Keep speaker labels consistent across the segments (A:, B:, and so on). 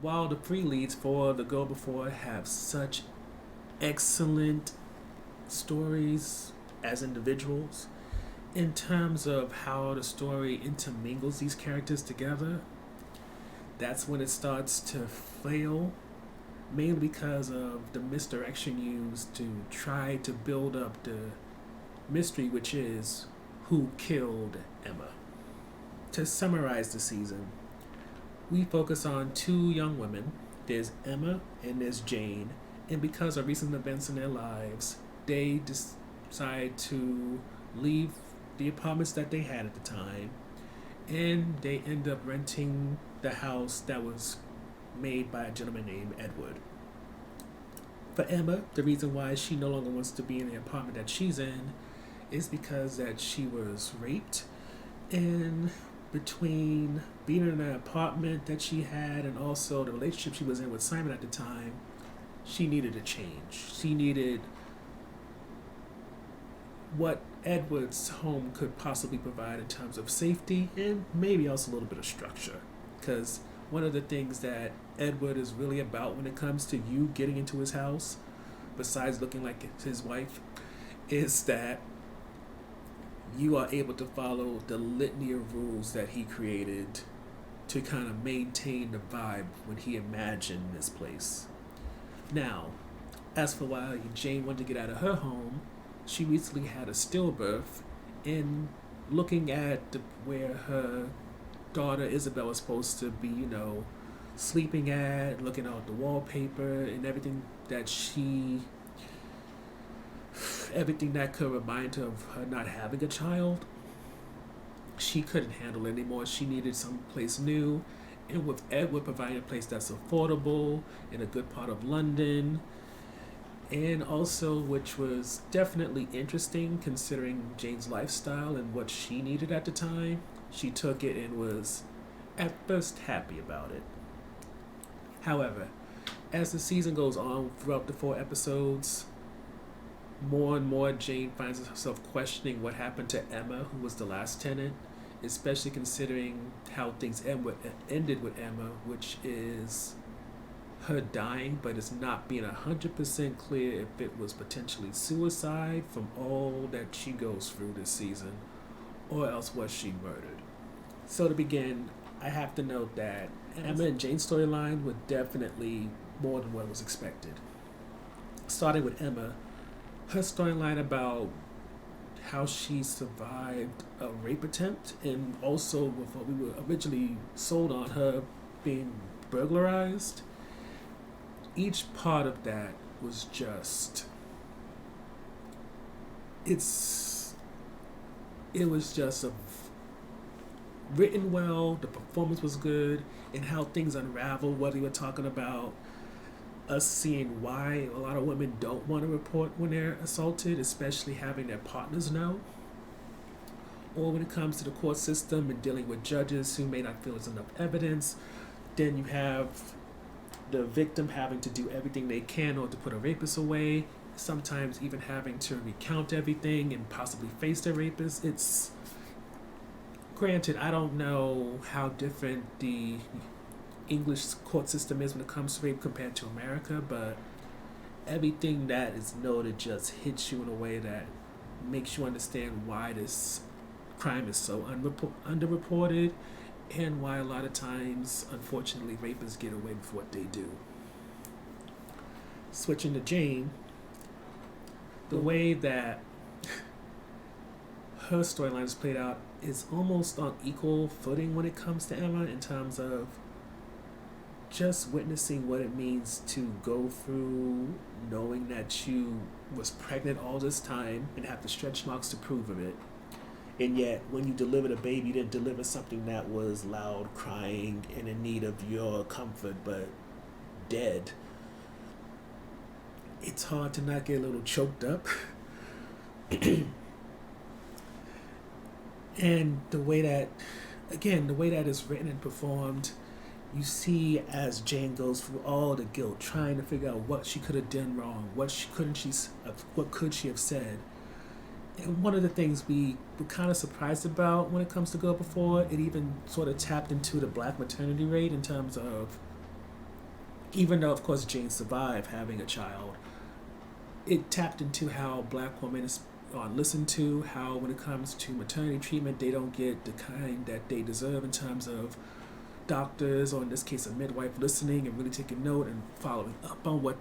A: while the three leads for The Girl Before have such excellent stories as individuals, in terms of how the story intermingles these characters together, that's when it starts to fail, mainly because of the misdirection used to try to build up the mystery, which is who killed Emma. To summarize the season, we focus on two young women. There's Emma and there's Jane, and because of recent events in their lives, they decide to leave the apartments that they had at the time, and they end up renting the house that was made by a gentleman named Edward. For Emma, the reason why she no longer wants to be in the apartment that she's in is because that she was raped, and between being in an apartment that she had and also the relationship she was in with Simon at the time, she needed a change. She needed what Edward's home could possibly provide in terms of safety and maybe also a little bit of structure. Because one of the things that Edward is really about when it comes to you getting into his house, besides looking like his wife, is that you are able to follow the litany of rules that he created to kind of maintain the vibe when he imagined this place. Now, as for why Jane wanted to get out of her home, she recently had a stillbirth, and looking at where her daughter Isabel was supposed to be, sleeping at, looking at the wallpaper and everything that could remind her of her not having a child, she couldn't handle it anymore. She needed someplace new, and with Edward providing a place that's affordable in a good part of London, and also which was definitely interesting considering Jane's lifestyle and what she needed at the time, she took it and was at first happy about it. However, as the season goes on throughout the 4 episodes, more and more Jane finds herself questioning what happened to Emma, who was the last tenant, especially considering how things ended with Emma, which is her dying, but it's not being 100% clear if it was potentially suicide from all that she goes through this season, or else was she murdered. So to begin, I have to note that Emma and Jane's storyline were definitely more than what was expected. Starting with Emma, her storyline about how she survived a rape attempt, and also with what we were originally sold on, her being burglarized, each part of that was just, it was just written well, the performance was good, and how things unraveled, whether you were talking about us seeing why a lot of women don't want to report when they're assaulted, especially having their partners know, or when it comes to the court system and dealing with judges who may not feel there's enough evidence. Then you have the victim having to do everything they can in order to put a rapist away, sometimes even having to recount everything and possibly face their rapist. It's granted, I don't know how different the English court system is when it comes to rape compared to America, but everything that is noted just hits you in a way that makes you understand why this crime is so underreported, and why a lot of times, unfortunately, rapists get away with what they do. Switching to Jane, the way that her storyline is played out is almost on equal footing when it comes to Emma, in terms of just witnessing what it means to go through knowing that you was pregnant all this time and have the stretch marks to prove of it. And yet, when you delivered a baby, you didn't deliver something that was loud, crying, and in need of your comfort, but dead. It's hard to not get a little choked up. And the way that it's written and performed, you see as Jane goes through all the guilt, trying to figure out what she could have done wrong, what could she have said. And one of the things we were kind of surprised about when it comes to Girl Before, it even sort of tapped into the black maternity rate in terms of even though, of course, Jane survived having a child, it tapped into how black women are listened to, how when it comes to maternity treatment, they don't get the kind that they deserve in terms of doctors, or in this case, a midwife listening and really taking note and following up on what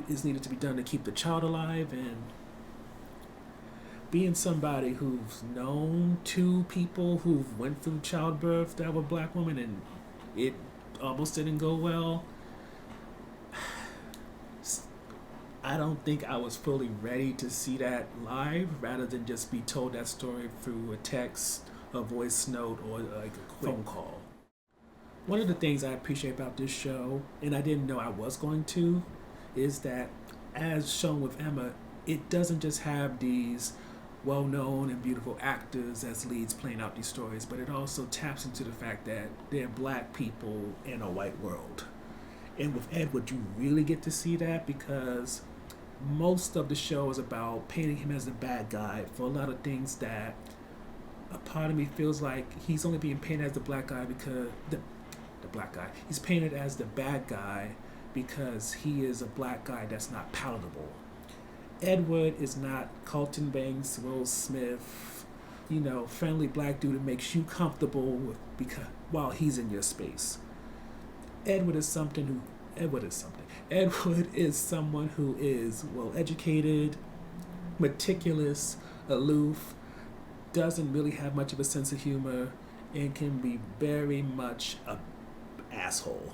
A: is needed to be done to keep the child alive. And being somebody who's known two people who've went through childbirth that were black women and it almost didn't go well, I don't think I was fully ready to see that live, rather than just be told that story through a text, a voice note, or like a phone call. One of the things I appreciate about this show, and I didn't know I was going to, is that, as shown with Emma, it doesn't just have these well-known and beautiful actors as leads playing out these stories, but it also taps into the fact that they're black people in a white world. And with Edward, you really get to see that, because most of the show is about painting him as the bad guy for a lot of things that a part of me feels like he's only being painted as the black guy because the black guy. He's painted as the bad guy because he is a black guy that's not palatable. Edward is not Carlton Banks, Will Smith, friendly black dude that makes you comfortable with while he's in your space. Edward is someone who is well educated, meticulous, aloof, doesn't really have much of a sense of humor, and can be very much a asshole.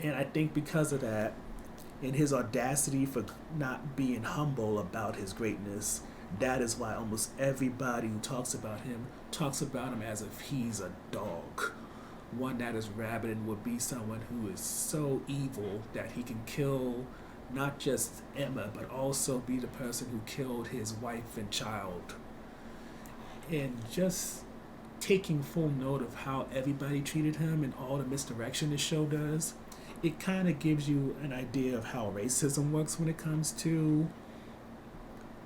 A: And I think because of that, and his audacity for not being humble about his greatness, that is why almost everybody who talks about him as if he's a dog. One that is rabid and would be someone who is so evil that he can kill not just Emma, but also be the person who killed his wife and child. And just taking full note of how everybody treated him and all the misdirection this show does, it kind of gives you an idea of how racism works when it comes to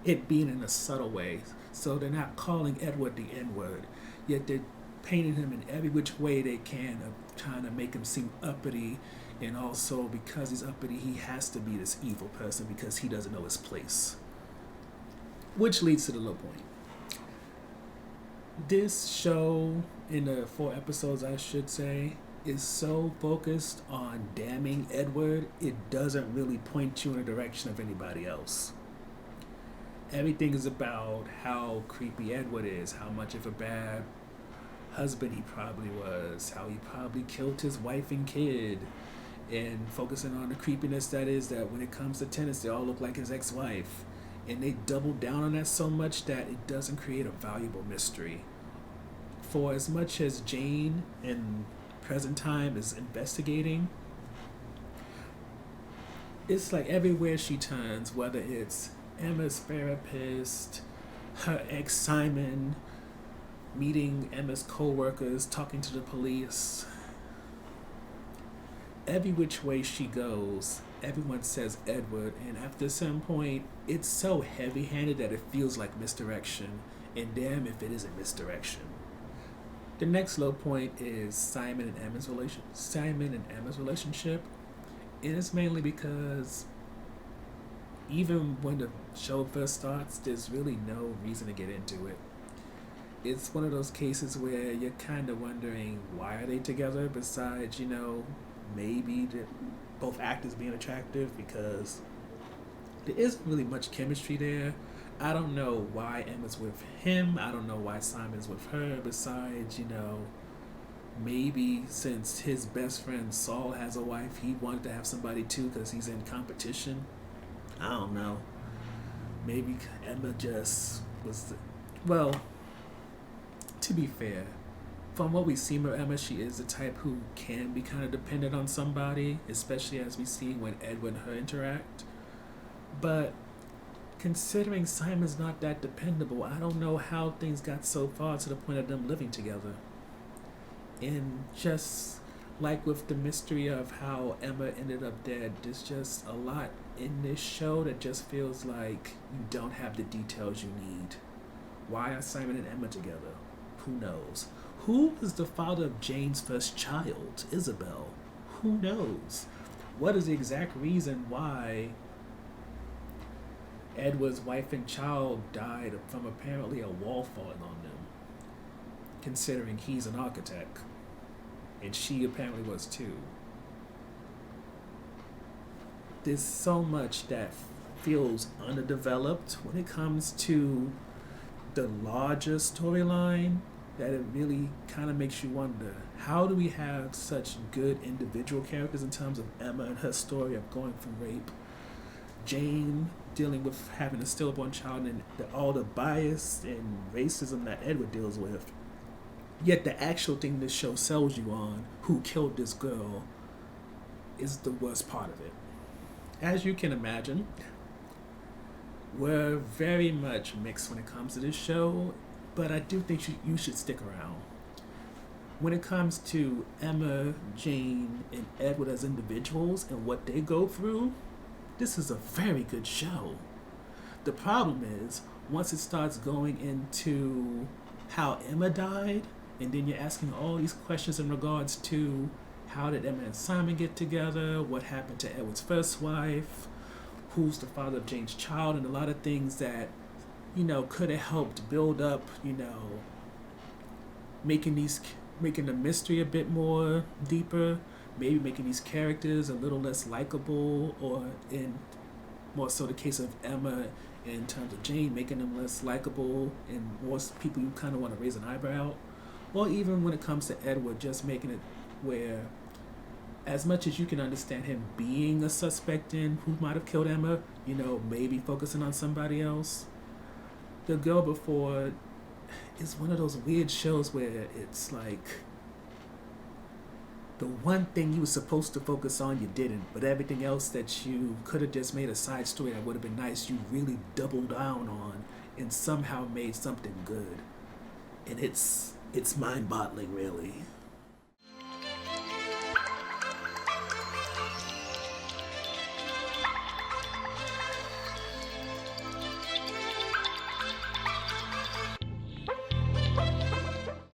A: it being in a subtle way. So they're not calling Edward the N-word, yet they're painting him in every which way they can, of trying to make him seem uppity, and also because he's uppity, he has to be this evil person because he doesn't know his place. Which leads to the low point. This show, in the 4 episodes I should say, is so focused on damning Edward, it doesn't really point you in the direction of anybody else. Everything is about how creepy Edward is, how much of a bad husband he probably was, how he probably killed his wife and kid, and focusing on the creepiness that is that when it comes to tenants, they all look like his ex-wife. And they double down on that so much that it doesn't create a valuable mystery. For as much as Jane in present time is investigating, it's like everywhere she turns, whether it's Emma's therapist, her ex Simon, meeting Emma's co-workers, talking to the police, every which way she goes, everyone says Edward, and after some point, it's so heavy-handed that it feels like misdirection, and damn if it isn't misdirection. The next low point is Simon and Emma's relationship, and it's mainly because even when the show first starts, there's really no reason to get into it. It's one of those cases where you're kind of wondering, why are they together, besides, maybe both actors being attractive, because there isn't really much chemistry there. I don't know why Emma's with him. I don't know why Simon's with her, besides, maybe since his best friend Saul has a wife, he wanted to have somebody too because he's in competition. I don't know. Maybe Emma just was... Well, to be fair, from what we've seen with Emma, she is the type who can be kind of dependent on somebody, especially as we see when Edward and her interact. But considering Simon's not that dependable, I don't know how things got so far to the point of them living together. And just like with the mystery of how Emma ended up dead, there's just a lot in this show that just feels like you don't have the details you need. Why are Simon and Emma together? Who knows? Who was the father of Jane's first child, Isabel? Who knows? What is the exact reason why Edward's wife and child died from apparently a wall falling on them, considering he's an architect, and she apparently was too. There's so much that feels underdeveloped when it comes to the larger storyline that it really kind of makes you wonder, how do we have such good individual characters in terms of Emma and her story of going through rape, Jane dealing with having a stillborn child, and all the bias and racism that Edward deals with, yet the actual thing this show sells you on, who killed this girl, is the worst part of it. As you can imagine, we're very much mixed when it comes to this show, but I do think you should stick around. When it comes to Emma, Jane, and Edward as individuals and what they go through, this is a very good show. The problem is, once it starts going into how Emma died, and then you're asking all these questions in regards to how did Emma and Simon get together, what happened to Edward's first wife, who's the father of Jane's child, and a lot of things that, could have helped build up, making the mystery a bit more deeper, maybe making these characters a little less likable, or in more so the case of Emma in terms of Jane, making them less likable and more people you kind of want to raise an eyebrow at. Or even when it comes to Edward, just making it where, as much as you can understand him being a suspect in who might have killed Emma, maybe focusing on somebody else. The Girl Before is one of those weird shows where it's like the one thing you were supposed to focus on, you didn't, but everything else that you could have just made a side story that would have been nice, you really doubled down on and somehow made something good. And it's mind-boggling, really.